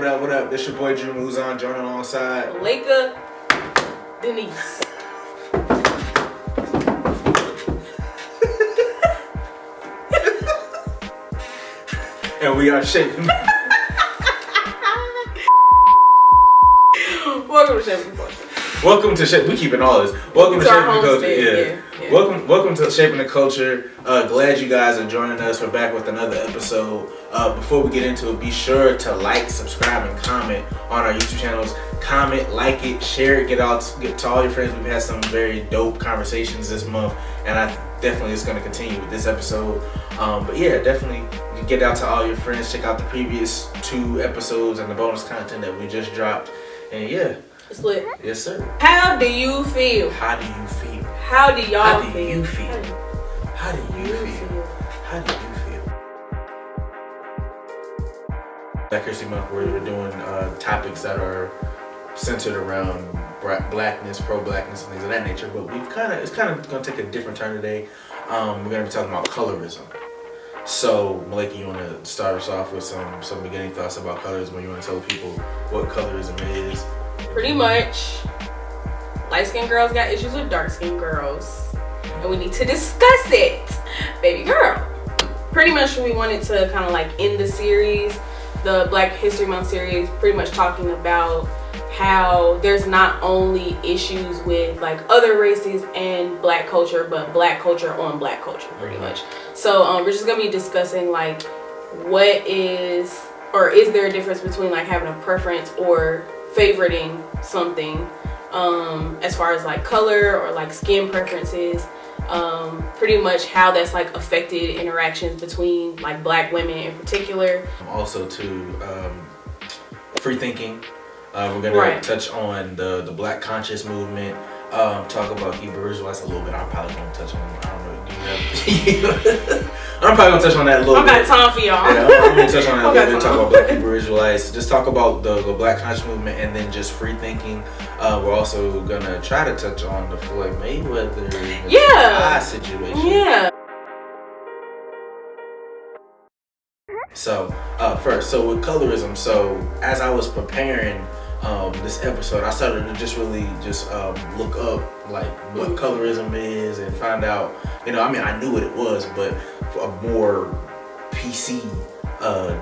up, what up? This your boy Drew Muzan, joining alongside Malaika, Denise. And we are shaping. Welcome to Shaping the Culture. Welcome to Shape. We keeping all this. Welcome to Shaping the Culture. Yeah. Welcome to Shaping the Culture. Glad you guys are joining us. We're back with another episode. Before we get into it, be sure to like, subscribe, and comment on our YouTube channels. Comment, like it, share it, get to all your friends. We've had some very dope conversations this month, and I definitely it's going to continue with this episode. But yeah, definitely get out to all your friends. Check out the previous 2 episodes and the bonus content that we just dropped. And yeah. It's lit. Yes, sir. How do you feel? How do you feel? How do y'all How do feel? you feel? How do you feel? How do you feel? Black History Month, where we're doing topics that are centered around blackness, pro-blackness, and things of that nature. But it's kind of going to take a different turn today. We're going to be talking about colorism. So, Malaika, you want to start us off with some beginning thoughts about colorism? You want to tell people what colorism is? Pretty much, light-skinned girls got issues with dark-skinned girls, and we need to discuss it, baby girl. Pretty much, we wanted to kind of like end the series, the Black History Month series, pretty much talking about how there's not only issues with like other races and black culture, but black culture on black culture, pretty much. So we're just gonna be discussing like what is, or is there a difference between like having a preference or favoriting something as far as like color or like skin preferences, pretty much how that's like affected interactions between like black women in particular. Also to free thinking. We're gonna touch on the Black Conscious movement, talk about Hebrews. That's a little bit. I'm probably gonna touch on. I don't know. Do you have? I'm probably gonna touch on that a little bit. I got time for y'all. Yeah, I'm gonna touch on that a little bit. Talk about Black Hebrew Israelites. Just talk about the Black Conscious movement, and then just free thinking. We're also gonna try to touch on the Floyd Mayweather situation. Yeah. So first, with colorism. So as I was preparing this episode, I started to just look up like what colorism is and find out. I knew what it was, but a more PC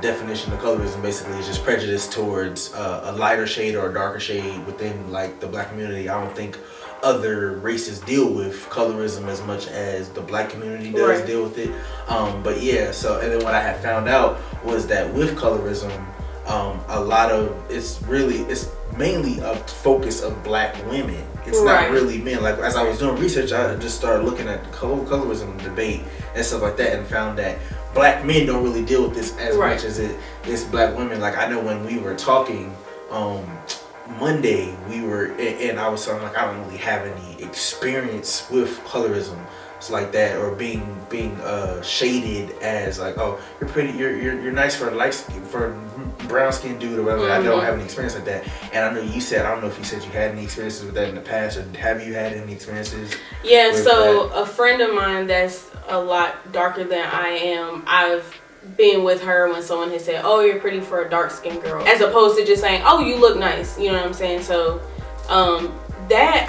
definition of colorism basically is just prejudice towards a lighter shade or a darker shade within like the black community. I don't think other races deal with colorism as much as the black community does deal with it. But yeah, so and then what I had found out was that with colorism, a lot of it's mainly a focus of black women. It's not really men. Like as I was doing research, I just started looking at the colorism debate and stuff like that, and found that black men don't really deal with this as much as it's black women. Like I know when we were talking Monday, and I was saying like I don't really have any experience with colorism. It's like that, or being shaded as like, oh, you're pretty, you're nice for a brown skinned dude or whatever. I don't have any experience like that. And I know you said, I don't know if you said you had any experiences with that in the past, or have you had any experiences? Yeah, so a friend of mine that's a lot darker than I am, I've been with her when someone has said, oh, you're pretty for a dark skinned girl, as opposed to just saying, oh, you look nice, you know what I'm saying? So that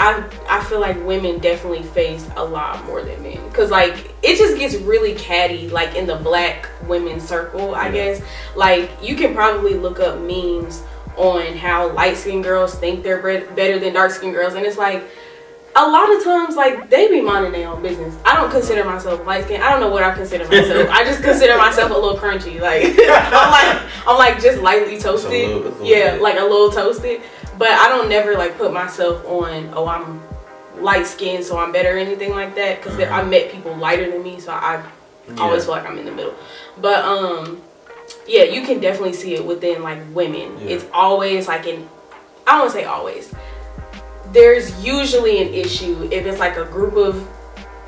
I feel like women definitely face a lot more than men, because like it just gets really catty like in the black women's circle, I guess. Like you can probably look up memes on how light-skinned girls think they're better than dark-skinned girls, and it's like a lot of times like they be minding their own business. I don't consider myself light-skinned. I don't know what I consider myself. I just consider myself a little crunchy. Like I'm like just lightly toasted. Like a little toasted. But I don't never like put myself on, oh, I'm light skinned so I'm better or anything like that, because I met people lighter than me, so I always feel like I'm in the middle. But yeah, you can definitely see it within like women. It's always like I don't want to say always. There's usually an issue if it's like a group of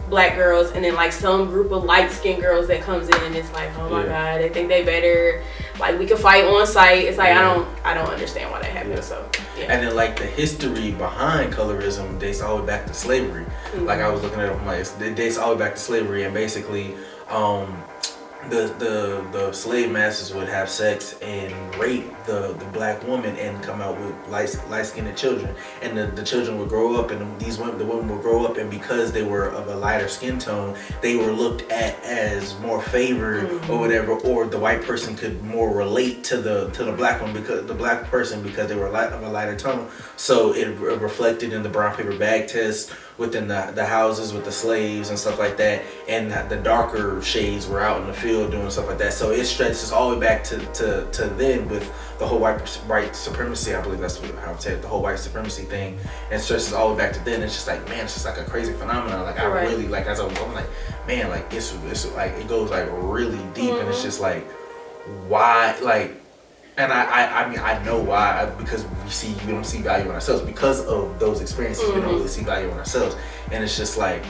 black girls and then like some group of light skinned girls that comes in, and it's like, oh my god, they think they better. Like we can fight on site. It's like I don't understand why that happens. So and then like the history behind colorism dates all the way back to slavery. Like I was looking at it, like it dates all the way back to slavery, and basically the slave masters would have sex and rape the black woman and come out with light skinned children, and the children would grow up, and the women would grow up, and because they were of a lighter skin tone, they were looked at as more favored or whatever, or the white person could more relate to the black one because they were of a lighter tone. So it reflected in the brown paper bag test within the houses with the slaves and stuff like that, and the darker shades were out in the field doing stuff like that. So it stretches all the way back to then with the whole white supremacy. I believe that's how I said it, the whole white supremacy thing, and stretches all the way back to then. It's just like, man, it's just like a crazy phenomenon. Like I really like, as I'm like, man, like it's like it goes like really deep, and it's just like, why, like. And I mean, I know why, because we don't see value in ourselves because of those experiences. We don't really see value in ourselves, and it's just like,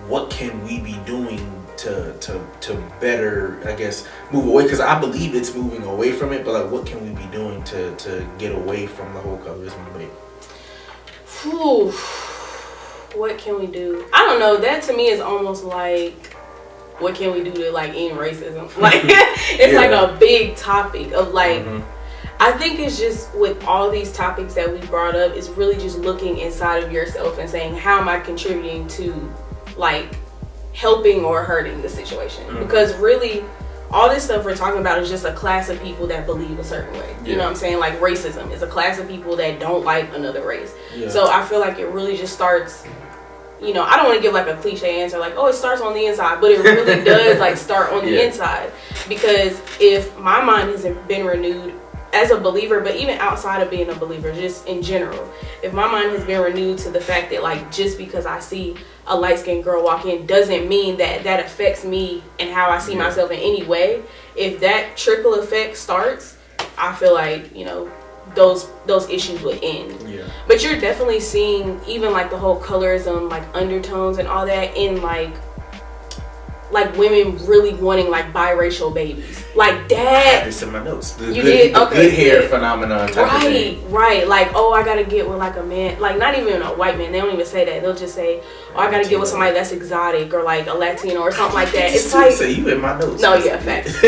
what can we be doing to better, I guess, move away? Because I believe it's moving away from it, but like, what can we be doing to get away from the whole colorism debate? Whew. What can we do? I don't know. That to me is almost like, what can we do to like end racism? Like it's like a big topic of like, I think it's just with all these topics that we brought up, it's really just looking inside of yourself and saying, how am I contributing to like helping or hurting the situation? Because really all this stuff we're talking about is just a class of people that believe a certain way. You know what I'm saying? Like racism is a class of people that don't like another race. So I feel like it really just starts, you know, I don't want to give like a cliche answer like, oh, it starts on the inside, but it really does like start on the inside. Because if my mind hasn't been renewed as a believer, but even outside of being a believer, just in general, if my mind has been renewed to the fact that like, just because I see a light-skinned girl walk in doesn't mean that that affects me and how I see myself in any way. If that trickle effect starts, I feel like, you know, those issues would end. But you're definitely seeing even like the whole colorism, like undertones and all that in like women really wanting like biracial babies, like that. I had this in my notes. The good hair phenomenon type of thing. Right. Like, oh, I gotta get with like a man, like not even a white man. They don't even say that. They'll just say, oh, I gotta get with somebody that's exotic or like a Latino or something like that. It's like, so you in my notes. No, yeah, facts.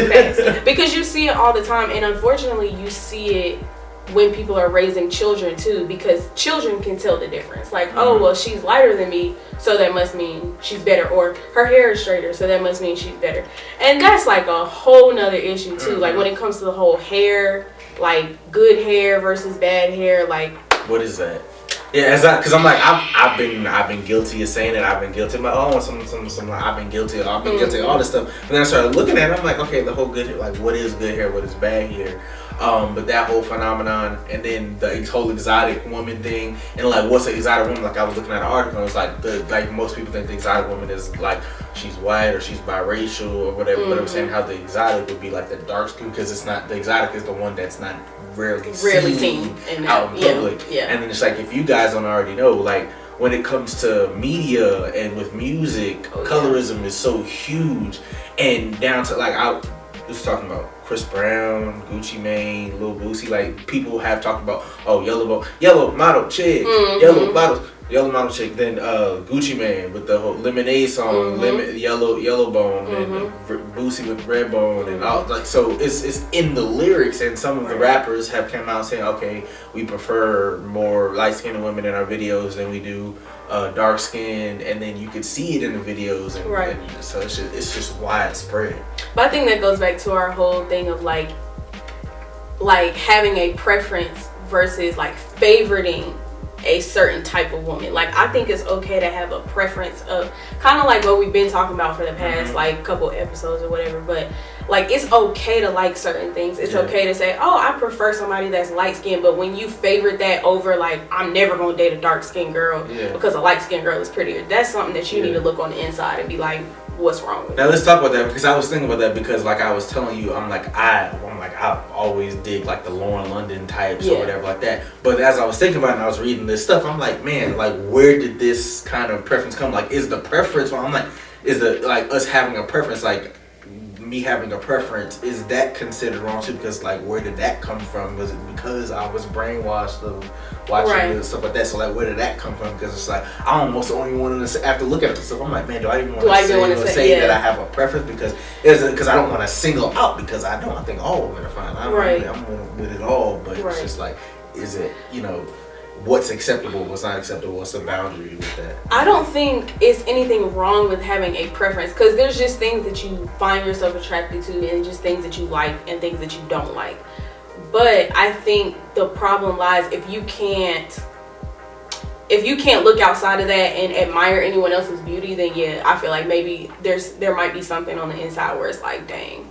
Because you see it all the time, and unfortunately, you see it when people are raising children too, because children can tell the difference. Like, oh, well, she's lighter than me, so that must mean she's better, or her hair is straighter, so that must mean she's better. And that's like a whole nother issue too. Like when it comes to the whole hair, like good hair versus bad hair, like what is that? Yeah, because I'm like, I've been guilty of saying it. I've been guilty of I've been guilty of all this stuff. But then I started looking at it, I'm like, okay, the whole good hair, like what is good hair, what is bad hair? But that whole phenomenon, and then the whole exotic woman thing, and like what's an exotic woman? Like I was looking at an article, and it was like most people think the exotic woman is like she's white or she's biracial or whatever. But I'm saying how the exotic would be like the dark skin, because it's not, the exotic is the one that's not rarely seen out in public. And then it's like, if you guys don't already know, like when it comes to media and with music, colorism is so huge, and down to like I was talking about Chris Brown, Gucci Mane, Lil Boosie, like people have talked about, oh, yellow model chick, yellow model chick. Then Gucci Mane with the whole Lemonade song, yellow bone, and Boosie with red bone, and all, like, so it's in the lyrics. And some of the rappers have come out saying, okay, we prefer more light skinned women in our videos than we do dark skinned, and then you could see it in the videos, and so it's just widespread. But I think that goes back to our whole thing of like having a preference versus like favoriting a certain type of woman. Like I think it's okay to have a preference of kind of like what we've been talking about for the past like couple episodes or whatever, but like it's okay to like certain things. It's okay to say, oh, I prefer somebody that's light skinned, but when you favorite that over like, I'm never gonna date a dark skinned girl because a light skinned girl is prettier, that's something that you need to look on the inside and be like, what's wrong with now? Let's talk about that, because I was thinking about that, because like I was telling you, I've always dig like the Lauren London types or whatever like that. But as I was thinking about it and I was reading this stuff, I'm like, man, like where did this kind of preference come? Like, is the preference? Well, I'm like, is the like us having a preference like me having a preference, is that considered wrong too? Because like, where did that come from? Was it because I was brainwashed of watching and stuff like that? So like, where did that come from? Because it's like, I almost don't even want to, after looking at this stuff, I'm like, man, do I even want to say that I have a preference? Because I don't want to single out, because I don't. I think all women are fine. I'm with it all, but it's just like, is it, you know, what's acceptable, what's not acceptable, what's the boundary with that? I don't think it's anything wrong with having a preference, because there's just things that you find yourself attracted to, and just things that you like and things that you don't like. But I think the problem lies if you can't look outside of that and admire anyone else's beauty, then yeah, I feel like maybe there might be something on the inside where it's like, dang,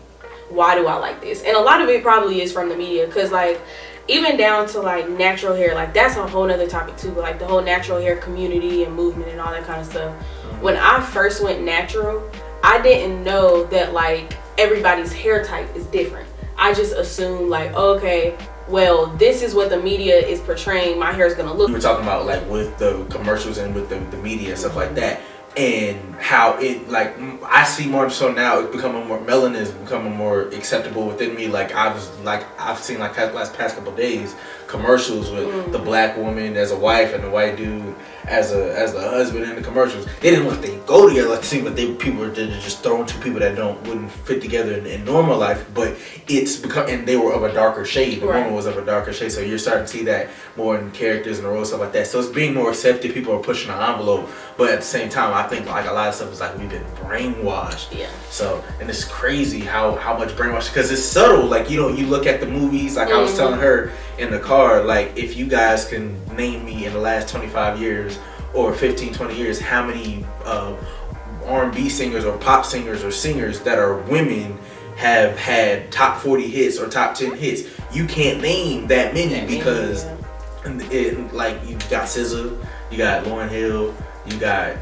why do I like this? And a lot of it probably is from the media, because like, even down to like natural hair, like that's a whole nother topic too, but like the whole natural hair community and movement and all that kind of stuff. When I first went natural, I didn't know that like everybody's hair type is different. I just assumed like, okay, well, this is what the media is portraying my hair is gonna look. We were talking about like with the commercials and with the media and stuff like that, and how it, like, I see more so now it's becoming more, melanin is becoming more acceptable within me. Like I've seen like last past couple of days commercials with the black woman as a wife and the white dude as the husband in the commercials. They didn't look, they go together like the same, but people are just throwing two people that wouldn't fit together in normal life. But it's become, and they were of a darker shade. The woman was of a darker shade, so you're starting to see that more in characters and the roles, stuff like that. So it's being more accepted. People are pushing the envelope, but at the same time, I think like a lot of stuff is like we've been brainwashed. Yeah. So, and it's crazy how much brainwashed, because it's subtle. Like, you know, you look at the movies. Like I was telling her in the car, like, if you guys can name me in the last 25 years or 15, 20 years, how many R&B singers or pop singers or singers that are women have had top 40 hits or top 10 hits. You can't name that many, because like, you got SZA, you got Lauryn Hill, you got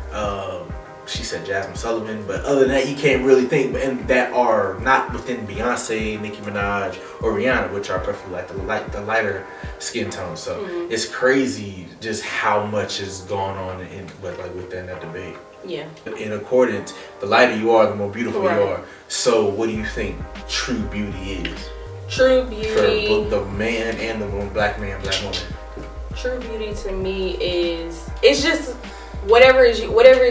she said Jasmine Sullivan, but other than that, you can't really think, and that are not within Beyonce, Nicki Minaj, or Rihanna, which are perfectly like the lighter skin tone. So it's crazy just how much is going on within that debate. Yeah. In accordance, the lighter you are, the more beautiful you are. So what do you think true beauty is? True beauty for both the man and the black man, black woman. True beauty to me is, it's just whatever is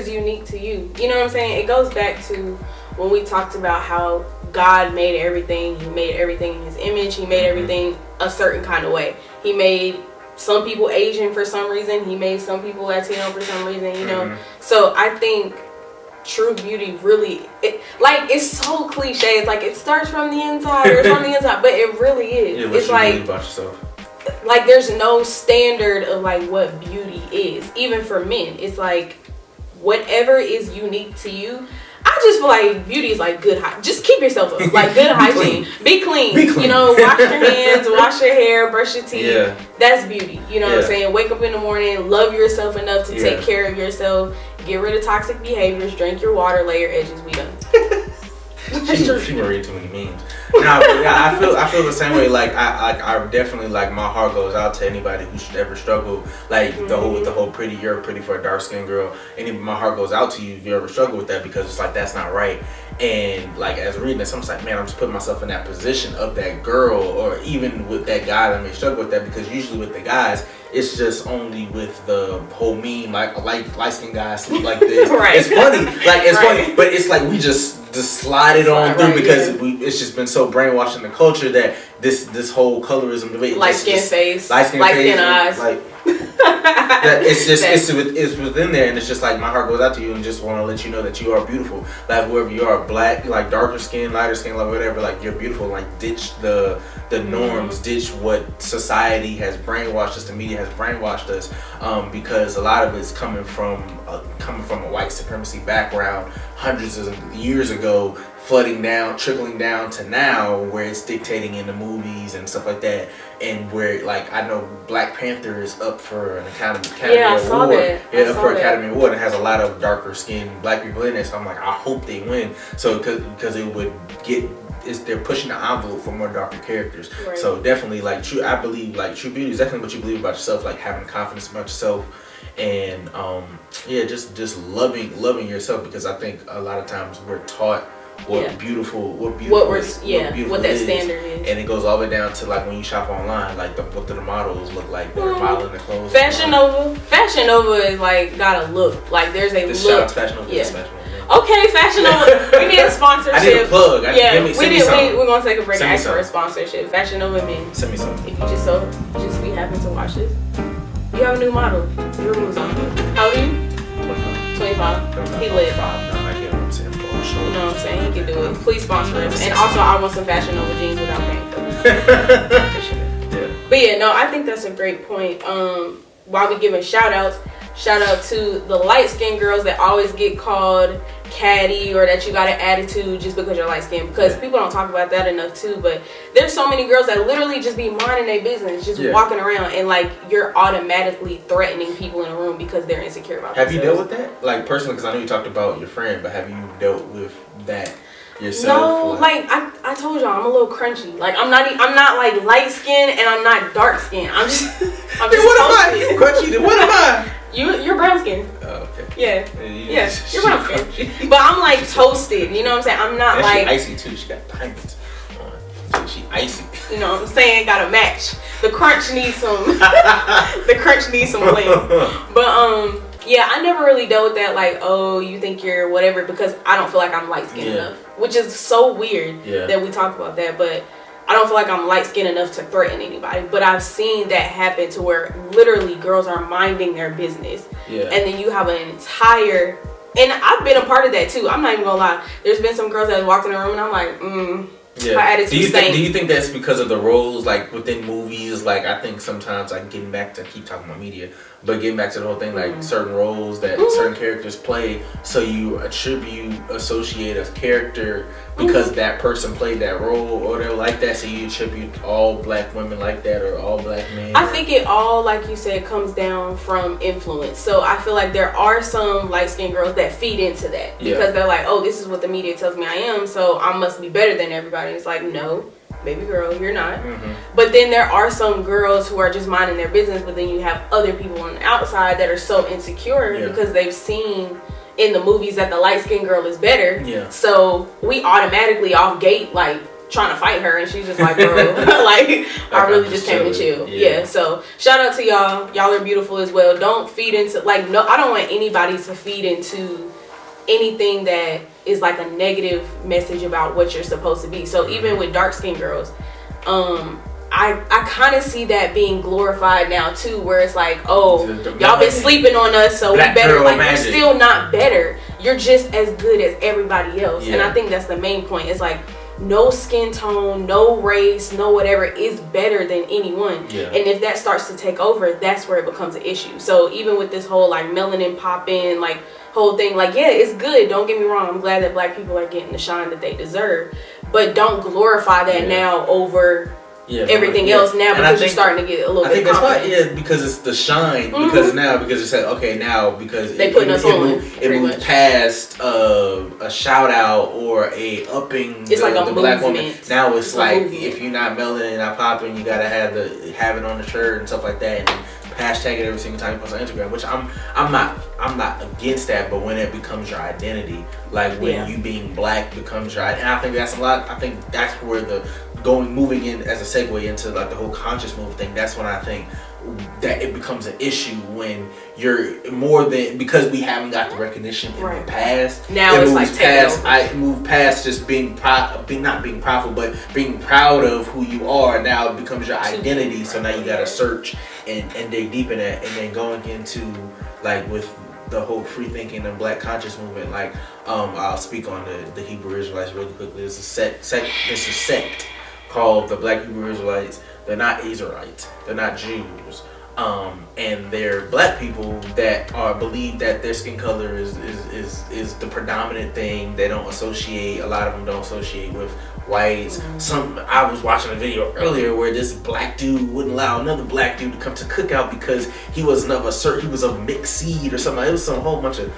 unique to you. You know what I'm saying? It goes back to when we talked about how God made everything. He made everything in his image. He made everything a certain kind of way. He made some people Asian for some reason. He made some people Latino for some reason, you know? So I think true beauty really, it's so cliche. It's like it starts from the inside or it's from the inside, but it really is. Yeah, it's like, about yourself. Like, there's no standard of like what beauty is. Even for men, it's like whatever is unique to you. I just feel like beauty is like good hygiene. Just keep yourself up, like good hygiene. Be clean. You know, wash your hands, wash your hair, brush your teeth. Yeah. That's beauty. You know what I'm saying? Wake up in the morning, love yourself enough to take care of yourself. Get rid of toxic behaviors. Drink your water. Lay your edges. We done. She can read too many memes. No, but yeah, I feel the same way. Like I definitely, like, my heart goes out to anybody who should ever struggle. Like the whole pretty, you're pretty for a dark skinned girl. My heart goes out to you if you ever struggle with that, because it's like that's not right. And like, as reading this, I'm just like, man, I'm just putting myself in that position of that girl, or even with that guy that may struggle with that, because usually with the guys, it's just only with the whole meme, like light skinned guys like this. Right. It's funny, like it's funny, but it's like we just slide it on through, because it's just been so brainwashed in the culture that this whole colorism debate, light skin face, light skin eyes, like that, it's within there, and it's just like my heart goes out to you, and just want to let you know that you are beautiful. Like whoever you are, black, like darker skin, lighter skin, like whatever, like you're beautiful. Like ditch the norms, ditch what society has brainwashed us, the media has brainwashed us, because a lot of it's coming from a white supremacy background hundreds of years ago, trickling down to now, where it's dictating in the movies and stuff like that, and where, like, I know Black Panther is up for an Academy Award. Up for Academy Award. It has a lot of darker skinned black people in it, so I'm like, I hope they win. So because it would they're pushing the envelope for more darker characters. Right. So definitely, like, I believe like true beauty is definitely what you believe about yourself, like having confidence about yourself, and just loving yourself, because I think a lot of times we're taught what beautiful what beautiful that is. standard is. And it goes all the way down to like when you shop online, like what do the models look like? They're modeling the clothes. Fashion Nova is like got a look. Like there's a this look. Fashion Nova. Yeah. Fashion Nova. Okay, Fashion Nova. We need a sponsorship. I need a plug. We're gonna take a break and ask for a sponsorship. Fashion Nova men. Send me something. If you just be happen to watch this, you have a new model. Your moves on. How old are you? 25. He lit. You know what I'm saying? He can do it. Please sponsor us. And also, I want some Fashion Nova jeans without paying for them. Yeah. But yeah, no, I think that's a great point. While we giving shout out to the light skinned girls that always get called catty or that you got an attitude just because you're light skinned, because people don't talk about that enough too. But there's so many girls that literally just be minding their business, just walking around, and like you're automatically threatening people in a room because they're insecure about Have themselves. you dealt with that? Like personally, because I know you talked about your friend, but have you dealt with that yourself? No, like I told y'all, I'm a little crunchy. Like I'm not like light skinned and I'm not dark skinned. I'm just what am I? You crunchy? Then what am I? You're brown skin. Oh, okay. Yeah, you're brown skin. But I'm like toasted. You know what I'm saying? I'm not like. She icy too. She got diamonds on. She icy. You know what I'm saying? Got to match. The crunch needs some. The crunch needs some blend. But yeah, I never really dealt with that. Like, oh, you think you're whatever, because I don't feel like I'm light skinned enough, which is so weird that we talk about that, but. I don't feel like I'm light-skinned enough to threaten anybody, but I've seen that happen to where literally girls are minding their business. Yeah. And then you have an entire, and I've been a part of that too. I'm not even gonna lie. There's been some girls that walked in the room and I'm like, her attitude. Do you think that's because of the roles, like within movies? Like I think sometimes, like getting back to, I keep talking about media, but getting back to the whole thing, like certain roles that certain characters play, so you associate a character because that person played that role, or they're like that, so you attribute all black women like that, or all black men. I think it all, like you said, comes down from influence. So I feel like there are some light-skinned girls that feed into that because they're like, oh, this is what the media tells me I am, so I must be better than everybody. It's like, no, baby girl, you're not. But then there are some girls who are just minding their business, but then you have other people on the outside that are so insecure because they've seen in the movies that the light-skinned girl is better. So we automatically off gate like trying to fight her, and she's just like, bro, like I really just came to chill. So shout out to y'all. Y'all are beautiful as well. Don't feed into, like, no, I don't want anybody to feed into anything that is like a negative message about what you're supposed to be. So even with dark-skinned girls, I kind of see that being glorified now too, where it's like, oh, y'all been sleeping on us, so we better. Like, you're still not better. You're just as good as everybody else. And I think that's the main point. It's like, no skin tone, no race, no whatever is better than anyone. And if that starts to take over, that's where it becomes an issue. So even with this whole like melanin popping, like whole thing, like, yeah, it's good. Don't get me wrong. I'm glad that black people are getting the shine that they deserve, but don't glorify that now over everything else now, because you're starting to get a little bit of confidence. Because it's the shine. Because you said, okay, now because they putting us on. It moved past a shout out or a upping. It's like the black woman. Now it's like if you're not melanin and not popping, you gotta have it on the shirt and stuff like that, and hashtag it every single time you post on Instagram. Which I'm not against that, but when it becomes your identity, like when you being black becomes your identity, and I think that's a lot. I think that's where moving in as a segue into like the whole conscious move thing. That's when I think that it becomes an issue, when you're more than, because we haven't got the recognition in the past. Now it's like I moved past just being not being prideful, but being proud of who you are. Now it becomes your identity. So now you gotta search and dig deep in that, and then going into like with the whole free thinking and black conscious movement. Like I'll speak on the Hebrew Israelites really quickly. There's a sect called the Black Hebrew Israelites. They're not Israelites. They're not Jews. And they're black people that believe that their skin color is the predominant thing. They don't associate. A lot of them don't associate with whites. I was watching a video earlier where this black dude wouldn't allow another black dude to come to cookout because he was of mixed seed or something. It was some whole bunch of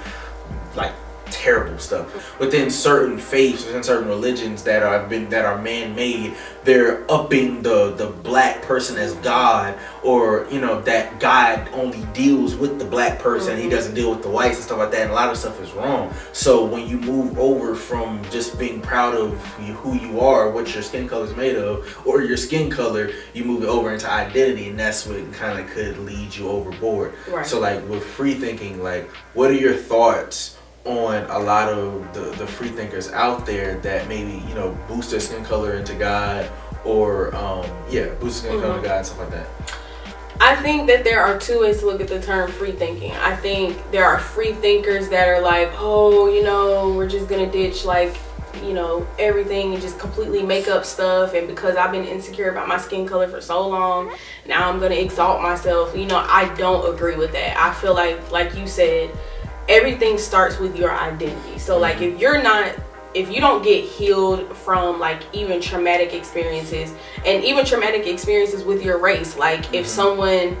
like terrible stuff. Within certain faiths, within certain religions that are man-made, they're upping the black person as God, or that God only deals with the black person. He doesn't deal with the whites and stuff like that. And a lot of stuff is wrong. So when you move over from just being proud of who you are, what your skin color is made of, or your skin color, you move it over into identity, and that's what kind of could lead you overboard. Right. So like with free thinking, like what are your thoughts on a lot of the free thinkers out there that maybe boost their skin color into God, or boost skin color into God and stuff like that? I think that there are two ways to look at the term free thinking. I think there are free thinkers that are like, we're just gonna ditch like everything and just completely make up stuff, and because I've been insecure about my skin color for so long, now I'm gonna exalt myself. I don't agree with that. I feel like you said, everything starts with your identity. So like if you don't get healed from like even traumatic experiences, and even traumatic experiences with your race, like if someone,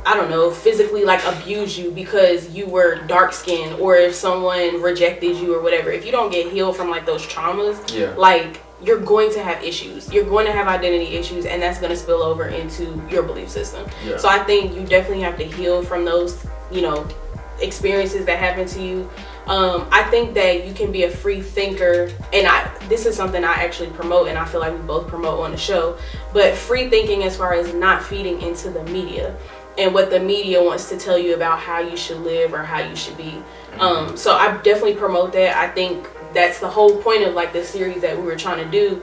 I don't know, physically like abused you because you were dark skinned, or if someone rejected you or whatever, if you don't get healed from like those traumas, like you're going to have issues. You're going to have identity issues, and that's going to spill over into your belief system. So I think you definitely have to heal from those, experiences that happen to you. I think that you can be a free thinker, and this is something I actually promote, and I feel like we both promote on the show, but free thinking as far as not feeding into the media and what the media wants to tell you about how you should live or how you should be. So I definitely promote that. I think that's the whole point of like the series that we were trying to do,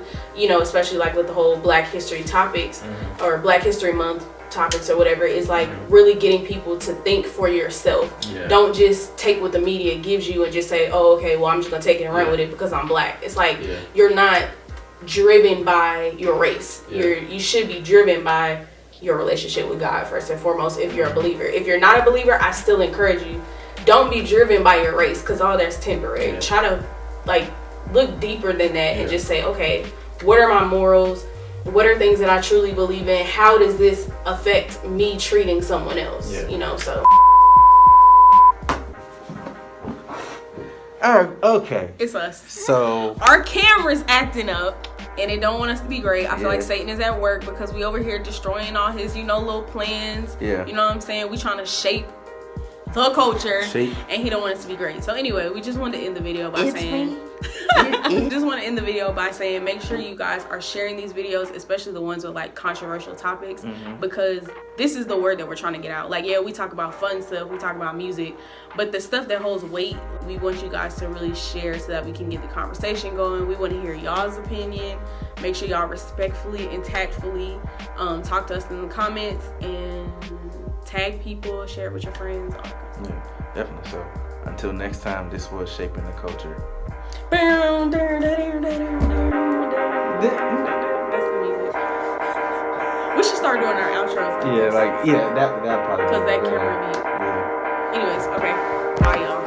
especially like with the whole Black History topics or Black History Month topics or whatever, is like really getting people to think for yourself. Don't just take what the media gives you and just say, oh, okay, well, I'm just gonna take it and run with it because I'm black. It's like you're not driven by your race. You should be driven by your relationship with God first and foremost, if you're a believer. If you're not a believer, I still encourage you, don't be driven by your race, because all that's temporary. Try to like look deeper than that and just say, okay, what are my morals? What are things that I truly believe in? How does this affect me treating someone else? So. Okay. It's us. So. Our camera's acting up, and it don't want us to be great. I feel like Satan is at work because we over here destroying all his, little plans. You know what I'm saying? We trying to shape the culture, and he don't want us to be great. So anyway, we just wanted to end the video by saying make sure you guys are sharing these videos, especially the ones with like controversial topics, because this is the word that we're trying to get out. Like, we talk about fun stuff, we talk about music, but the stuff that holds weight, we want you guys to really share so that we can get the conversation going. We want to hear y'all's opinion. Make sure y'all respectfully and tactfully talk to us in the comments, and tag people, share it with your friends. Definitely. So until next time, this was Shaping the Culture. That's the music. We should start doing our outros. That probably. Because that camera be. Anyways, okay. Bye, y'all.